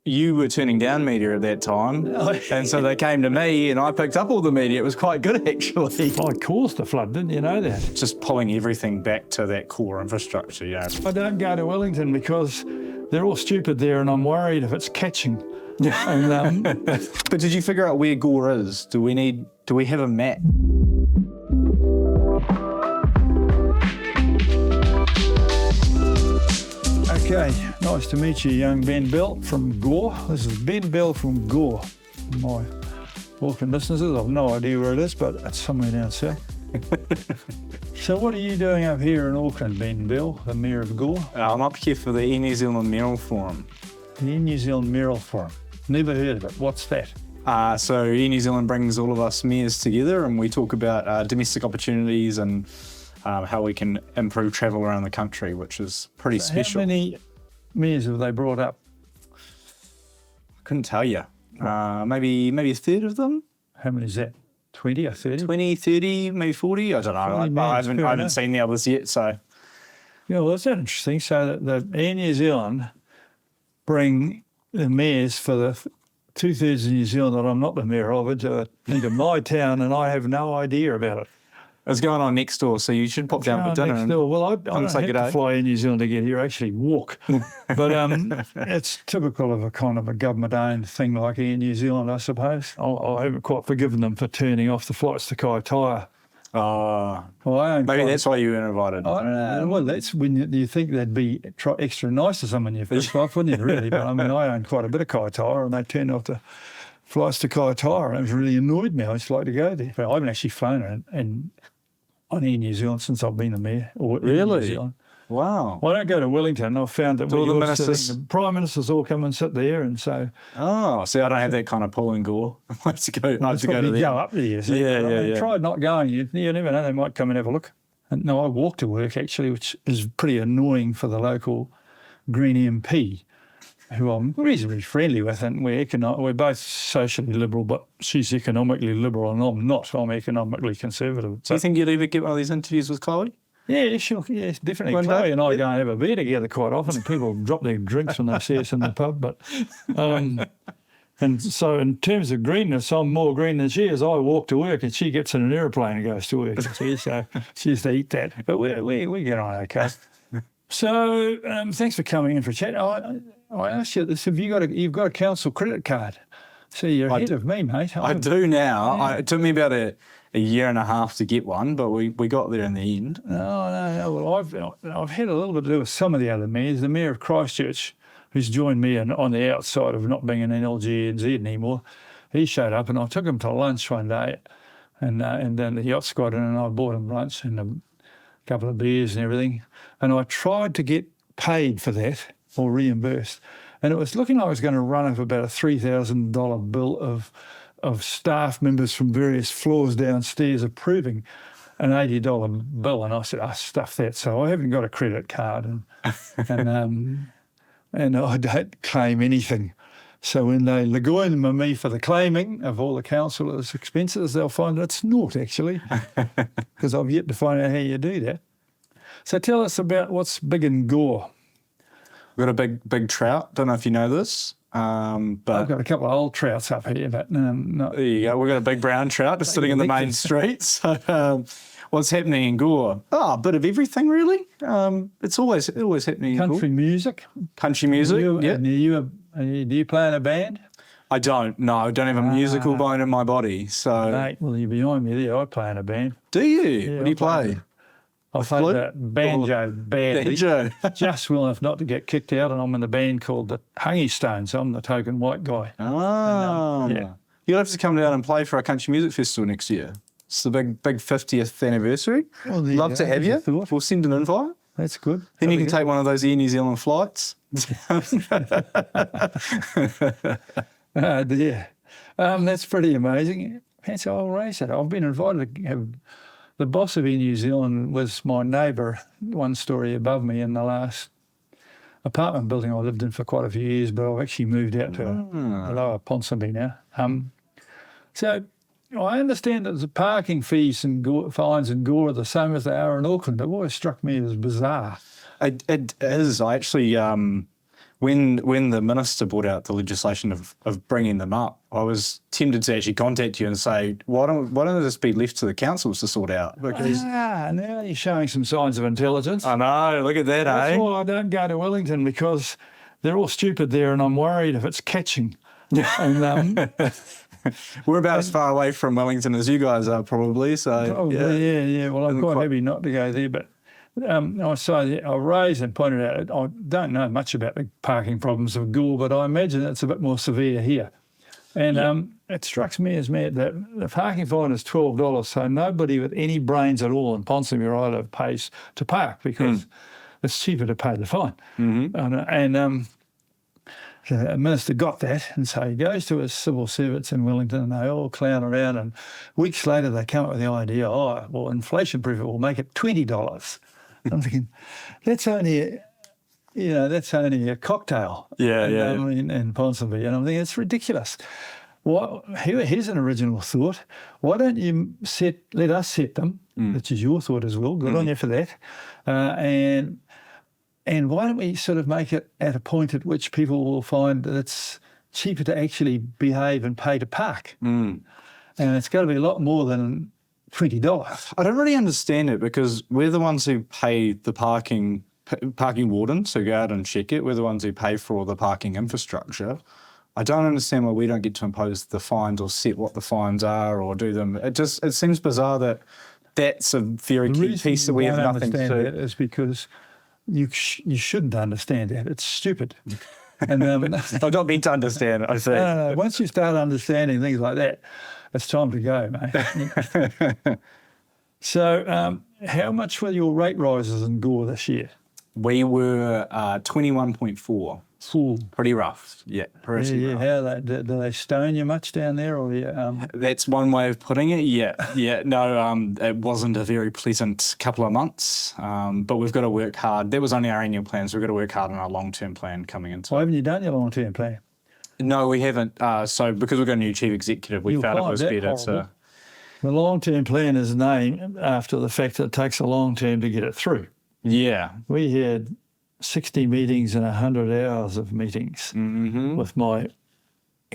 you were turning down media at that time, and so they came to me and I picked up all the media. It was quite good, actually. I caused the flood, didn't you know that? Just pulling everything back to that core infrastructure, yeah. I don't go to Wellington because they're all stupid there and I'm worried if it's catching. And, But did you figure out where Gore is? Do we have a map? Okay, nice to meet you, young Ben Bell from Gore. This is Ben Bell from Gore. My Auckland listeners, I've no idea where it is, but it's somewhere down south. So what are you doing up here in Auckland, Ben Bell, the Mayor of Gore? I'm up here for the New Zealand Mural Forum. The New Zealand Mural Forum. Never heard of it. What's that? So New Zealand brings all of us mayors together and we talk about domestic opportunities and how we can improve travel around the country, which is pretty special. How many mayors have they brought up? I couldn't tell you. Maybe a third of them? How many is that? 20 or 30? 20, 30, maybe 40? I don't know. I haven't seen the others yet, so. Yeah, well, that's interesting. So the Air New Zealand bring the mayors for the 2/3 of New Zealand that I'm not the mayor of into my town, and I have no idea about it. It's going on next door, so you should pop down for dinner. Next door. Well, I don't have to fly in New Zealand to get here. I actually walk. But it's typical of a kind of a government-owned thing like Air New Zealand, I suppose. I haven't quite forgiven them for turning off the flights to Kaitaia. Maybe that's why you were invited. Well, that's when you think they'd be extra nice to someone you first off, wouldn't you, really? But I mean, I own quite a bit of Kaitaia, and they turned off the flights to Kaitaia, and it really annoyed me. I just like to go there. But I haven't actually flown on Air New Zealand since I've been the mayor. Really? New Zealand. Wow. Well, I don't go to Wellington. I've found that all the ministers, the prime ministers all come and sit there, and so. Oh, see, I don't have that kind of pull in Gore. I have to go to there. Go up there. So Yeah. Try not going. You never know. They might come and have a look. And no, I walk to work actually, which is pretty annoying for the local Green MP, who I'm reasonably friendly with, and we're both socially liberal, but she's economically liberal and I'm not. I'm economically conservative. Do you think you'd ever get one of these interviews with Chloe? Yeah, sure. Yeah, definitely. Chloe and I go and have a beer together quite often, and people drop their drinks when they see us in the pub. But and so in terms of greenness, I'm more green than she is. I walk to work and she gets in an aeroplane and goes to work. So she used to eat that. But we get on okay. So thanks for coming in for a chat. I asked you this: you've got a council credit card? So you're ahead of me, mate. I do now. Yeah. It took me about a year and a half to get one, but we got there in the end. No. Well, I've had a little bit to do with some of the other mayors. The mayor of Christchurch, who's joined me on the outside of not being an NLGNZ anymore, he showed up and I took him to lunch one day, and then the yacht squadron and I bought him lunch and a couple of beers and everything, and I tried to get paid for that or reimbursed, and it was looking like I was going to run up about a $3,000 bill of staff members from various floors downstairs approving an $80 bill, and I said, stuff that. So I haven't got a credit card, and I don't claim anything. So when they lagoon me for the claiming of all the councillors' expenses, they'll find that it's naught, actually, because I've yet to find out how you do that. So tell us about what's big in Gore. We've got a big trout. Don't know if you know this. But I've got a couple of old trouts up here, but no. There you go. We've got a big brown trout just sitting in the main street. So what's happening in Gore? A bit of everything, really. It's always happening in Gore. Country music. Yeah. Do you play in a band? I don't. No, I don't have a musical bone in my body. So. Mate, well, you're behind me there. I play in a band. Do you? Yeah, what do you play? I play the banjo badly. Banjo. Just well enough not to get kicked out, and I'm in a band called the Hungy Stones. I'm the token white guy. Yeah. You'll have to come down and play for our country music festival next year. It's the big 50th anniversary. Well, love to have you. We'll send an invite. That's good. Then you can take one of those Air New Zealand flights. Dear. That's pretty amazing. That's I'll race it. I've been invited to have. The boss of Air New Zealand was my neighbour, one story above me, in the last apartment building I lived in for quite a few years, but I've actually moved out to a lower Ponsonby now. So I understand that the parking fees and fines in Gore are the same as they are in Auckland. It always struck me as bizarre. It is. I actually, when the minister brought out the legislation of bringing them up, I was tempted to actually contact you and say, why don't this be left to the councils to sort out? Because now you're showing some signs of intelligence. I know, look at that, That's eh? why I don't go to Wellington, because they're all stupid there, and I'm worried if it's catching. And, we're about as far away from Wellington as you guys are, probably. So yeah. Well, I'm quite happy not to go there, but I raised and pointed out, I don't know much about the parking problems of Gore, but I imagine it's a bit more severe here. And it strikes me as mad that the parking fine is $12, so nobody with any brains at all in Ponsonby or Island pays to park, because it's cheaper to pay the fine. And the minister got that, and so he goes to his civil servants in Wellington, and they all clown around, and weeks later they come up with the idea, inflation proof it will make it $20. I'm thinking, that's only a cocktail. In Ponsonby, and I'm thinking it's ridiculous. Here's an original thought. Why don't you let us set them, which is your thought as well. Good on you for that. And why don't we sort of make it at a point at which people will find that it's cheaper to actually behave and pay to park. And it's got to be a lot more than $20. I don't really understand it, because we're the ones who pay the parking wardens who go out and check it. We're the ones who pay for all the parking infrastructure. I don't understand why we don't get to impose the fines or set what the fines are or do them. It seems bizarre that that's a very key piece that we have nothing to do. That is because you shouldn't understand that. It's stupid. And I don't need to understand it, I think. No. Once you start understanding things like that, it's time to go, mate. So how much were your rate rises in Gore this year? We were 21.4. Pretty rough. Yeah, pretty rough. How do they stone you much down there? Or That's one way of putting it. Yeah. No, it wasn't a very pleasant couple of months, but we've got to work hard. That was only our annual plans. We've got to work hard on our long-term plan coming into. Why haven't you done your long-term plan? No, we haven't. So because we've got a new chief executive, we found it was better to. The long-term plan is named after the fact that it takes a long term to get it through. Yeah. We had 60 meetings and 100 hours of meetings with my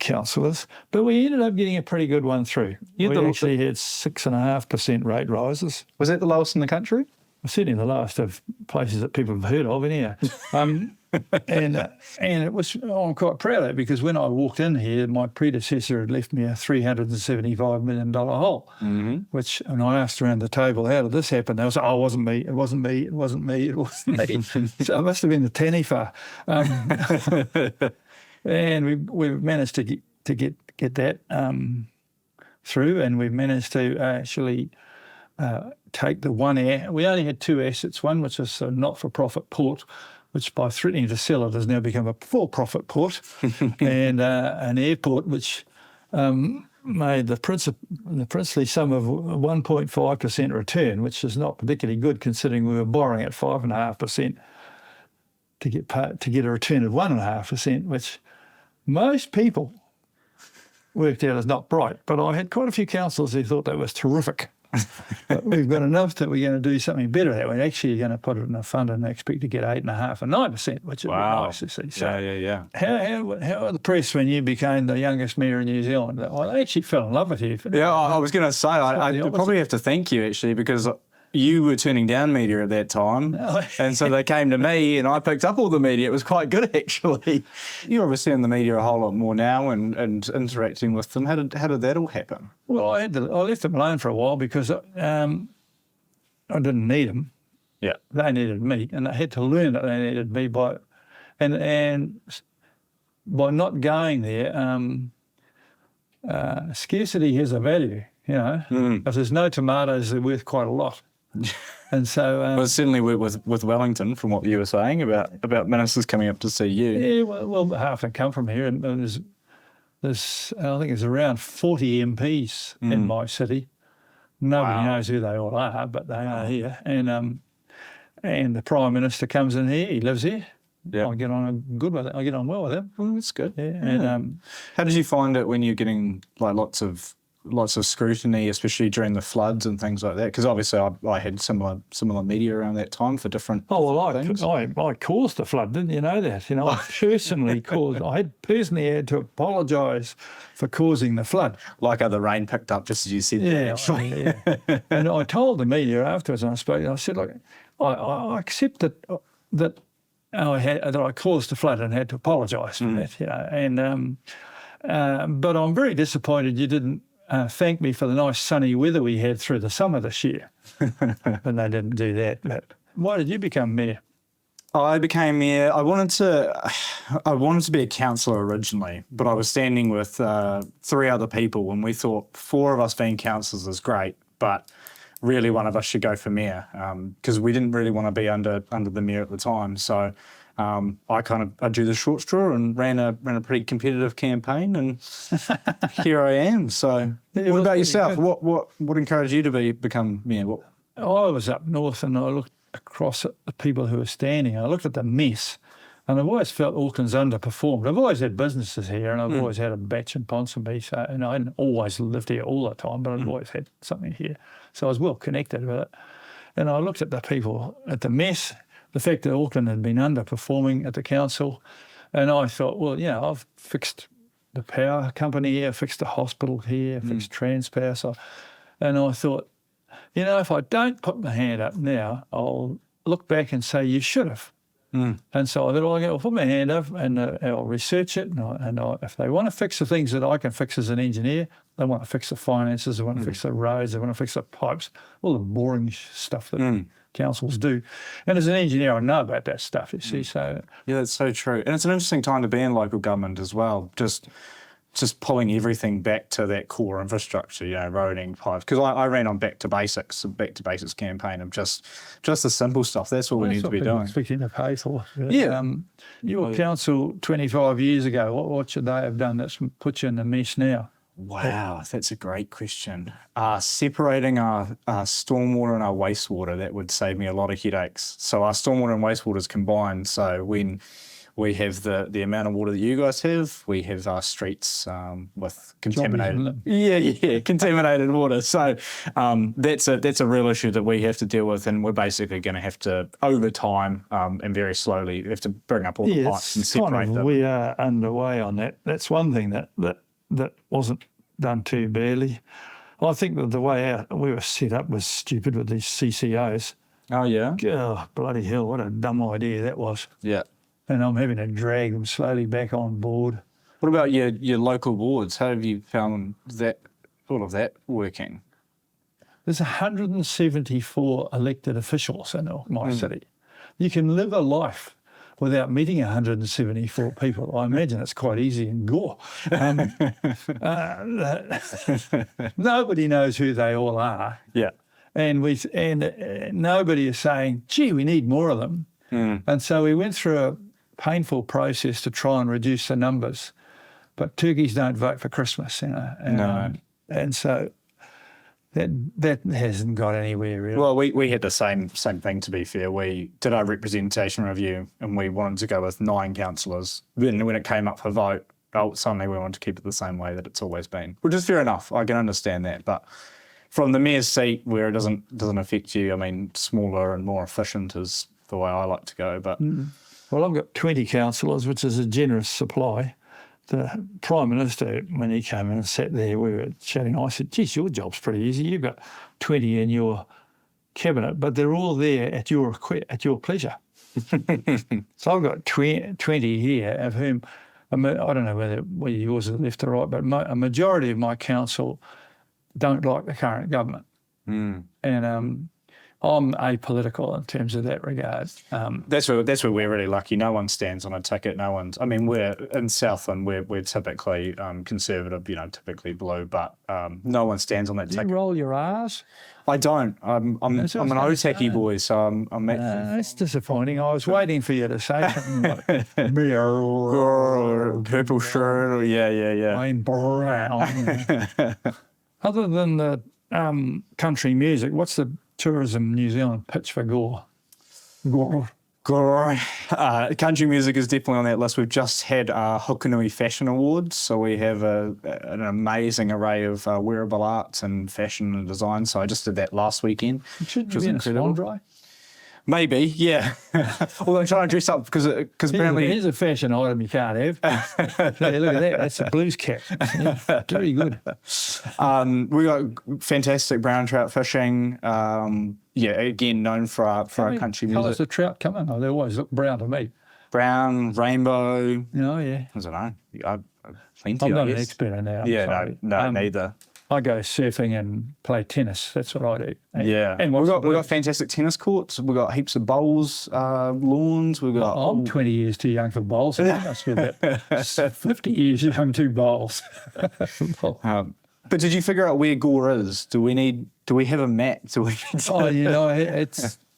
councillors, but we ended up getting a pretty good one through. We actually had 6.5% rate rises. Was that the lowest in the country? Certainly the lowest of places that people have heard of anyhow. And it was, I'm quite proud of it, because when I walked in here, my predecessor had left me a $375 million hole, which, and I asked around the table, how did this happen? They was, it wasn't me, it wasn't me, it wasn't me, it wasn't me. So it must have been the Taniwha. And we've managed to get that through, and we've managed to actually take the one we only had two assets, one which is a not-for-profit port, which by threatening to sell it has now become a for-profit port, and an airport which made the princely sum of 1.5% return, which is not particularly good considering we were borrowing at 5.5% to get a return of 1.5%, which most people worked out as not bright. But I had quite a few councillors who thought that was terrific. But we've got enough that we're going to do something better. That we're actually going to put it in a fund and expect to get 8.5% and 9%, which is nice to see. So yeah. How were the press when you became the youngest mayor in New Zealand? Well, they actually fell in love with you. Yeah, I was going to say, I probably have to thank you actually, because you were turning down media at that time, and so they came to me and I picked up all the media. It was quite good actually. You're obviously in the media a whole lot more now and interacting with them. How did that all happen? Well, I left them alone for a while because I didn't need them. Yeah, they needed me, and I had to learn that they needed me by not going there. Scarcity has a value, you know. If there's no tomatoes, they're worth quite a lot. And so, well, certainly with Wellington, from what you were saying about ministers coming up to see you. Yeah, well, half them come from here, and there's I think there's around 40 MPs in my city. Nobody knows who they all are, but they are here. And the Prime Minister comes in here. He lives here. Yeah. I get on well with him. Well, that's good. Yeah. And how did you find it when you're getting like lots of lots of scrutiny, especially during the floods and things like that? Because obviously I had similar media around that time for different things. I caused the flood, didn't you know that? You know, I personally had to apologise for causing the flood. Like the rain picked up just as you said that, actually. Yeah. And I told the media afterwards, and I spoke, and I said, look, I accept that I caused the flood and had to apologise for that, you know. And but I'm very disappointed you didn't thank me for the nice sunny weather we had through the summer this year. But they didn't do that. But why did you become mayor? I became mayor. I wanted to be a councillor originally, but I was standing with 3 other people, and we thought 4 of us being councillors is great, but really one of us should go for mayor, because we didn't really want to be under the mayor at the time. So I drew the short straw and ran a pretty competitive campaign, and here I am. So what about yourself? What encouraged you to become mayor? I was up north and I looked across at the people who were standing. I looked at the mess, and I've always felt Auckland's underperformed. I've always had businesses here, and I've always had a batch in Ponsonby, and I hadn't always lived here all the time, but I've always had something here. So I was well connected with it. And I looked at the people, at the mess, the fact that Auckland had been underperforming at the council, and I thought, well, you know, I've fixed the power company here, fixed the hospital here, fixed Transpower. And I thought, you know, if I don't put my hand up now, I'll look back and say, you should have. And so I thought, well, I'll put my hand up and I'll research it. And if they want to fix the things that I can fix as an engineer, they want to fix the finances, they want to fix the roads, they want to fix the pipes, all the boring stuff that councils do. And as an engineer, I know about that stuff, you see. So yeah, that's so true. And it's an interesting time to be in local government as well. Just pulling everything back to that core infrastructure, you know, roading, pipes. Because I ran on back to basics campaign of just the simple stuff. That's all we need to be doing. Expecting to pay for. Yeah. Your council 25 years ago, what should they have done that's put you in the mess now? Wow, that's a great question. Separating our stormwater and our wastewater, that would save me a lot of headaches. So our stormwater and wastewater is combined. So when we have the amount of water that you guys have, we have our streets with contaminated, contaminated water. So that's a real issue that we have to deal with, and we're basically going to have to, over time and very slowly, have to bring up all the pipes and separate them. We are underway on that. That's one thing that wasn't done too badly. I think that the way out we were set up was stupid with these CCOs. Oh yeah. Oh, bloody hell! What a dumb idea that was. Yeah. And I'm having to drag them slowly back on board. What about your local boards? How have you found all of that working? There's 174 elected officials in my city. You can live a life without meeting 174 people. I imagine it's quite easy in Gore. Nobody knows who they all are. Yeah. And nobody is saying, gee, we need more of them. And so we went through a painful process to try and reduce the numbers, but turkeys don't vote for Christmas, you know. And so that hasn't got anywhere really. Well, we had the same thing, to be fair. We did our representation review and we wanted to go with 9 councillors. Then when it came up for vote, suddenly we wanted to keep it the same way that it's always been, which is fair enough. I can understand that, but from the mayor's seat where it doesn't affect you, I mean, smaller and more efficient is the way I like to go. But well, I've got 20 councillors, which is a generous supply. The Prime Minister, when he came in and sat there, we were chatting. I said, geez, your job's pretty easy. You've got 20 in your cabinet, but they're all there at your pleasure. So I've got 20 here, of whom, I don't know whether yours is left or right, but a majority of my council don't like the current government. And I'm apolitical in terms of that regard. That's where we're really lucky. No one stands on a ticket. No one's. I mean, we're in Southland. We're typically conservative. You know, typically blue, but no one stands on that ticket. Do you roll your R's? I don't. I'm an OTACI boy, so I'm. That's disappointing. I was waiting for you to say something like purple shirt. Yeah. I'm brown. Other than the country music, what's the Tourism New Zealand pitch for Gore? Gore. Country music is definitely on that list. We've just had Hokanui Fashion Awards, so we have an amazing array of wearable arts and fashion and design. So I just did that last weekend. Shouldn't you be in a swan dry? Maybe, yeah. Although I'm trying to dress up because apparently Here's a fashion item you can't have. Hey, look at that. That's a blues cap. Yeah, very good. we got fantastic brown trout fishing. Again known for our country Colours music. the trout come in? Oh, they always look brown to me. Brown, rainbow. Oh, yeah. I don't know. Plenty. I'm I not an guess. expert in that. I'm Yeah, sorry. no, neither. I go surfing and play tennis. That's what I do. Yeah, And we got fantastic tennis courts. We got heaps of bowls, lawns. We got. I'm 20 years too young for bowls. I must be about 50 years young to bowls. But did you figure out where Gore is? Do we have a map? Oh,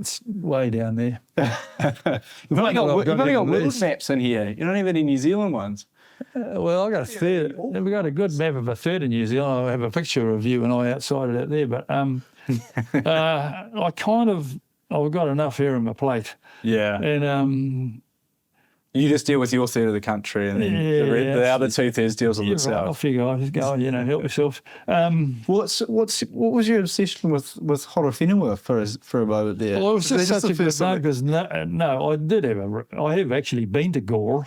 it's way down there. You've only got world maps in here. You don't have any New Zealand ones. Well, I got a third. We got a good map of a third in New Zealand. I have a picture of you and I outside of that there. But I've got enough here on my plate. Yeah. And you just deal with your third of the country, and then the other 2/3 deals with itself. Right, I figure I just go, help yourself. What was your obsession with Horowhenua for a moment there? Well, it was just such a good name because I have actually been to Gore.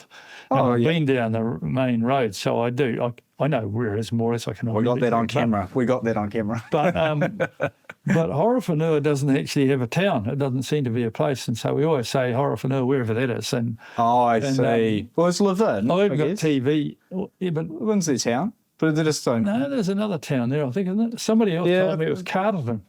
Oh, I've been down the main road, so I do. I know where it is more or less. I can. We got that on camera. But Horowhenua doesn't actually have a town. It doesn't seem to be a place, and so we always say Horowhenua wherever that is. And I see. Well, it's Levin. I've got TV. Yeah, but Levin's their town, but they just don't. No, there's another town there. I think, isn't it? Somebody else told me it was Carterton.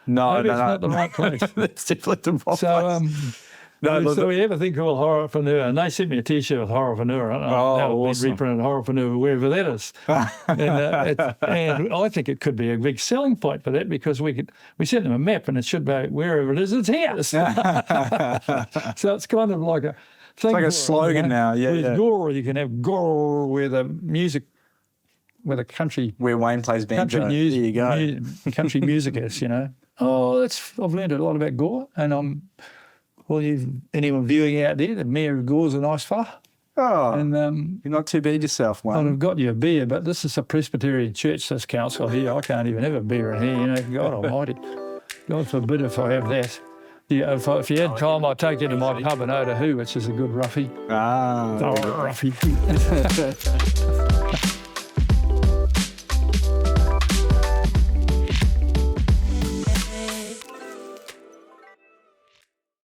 No, Maybe it's not the right place. That's definitely the wrong place. So we have a thing called Horowhenua, and they sent me a T-shirt with Horowhenua. Awesome. Reprinted Horowhenua wherever that is. and I think it could be a big selling point for that because we sent them a map and it should be wherever it is, it's here. So it's kind of like a thing. It's like a slogan now. Yeah. Gore, you can have Gore where the music, where the country, where Wayne plays banjo. Country music, there you go. Country music is, I've learned a lot about Gore, and anyone viewing out there, the Mayor of Gore's a nice fella. Oh, and you're not too bad yourself, Wayne. I've got you a beer, but this is a Presbyterian church, this council here. I can't even have a beer in here, God almighty. God forbid if I have that. Yeah, if you had time, I'd take you to my pub in Otahu, which is a good roughie. Ah. Roughie.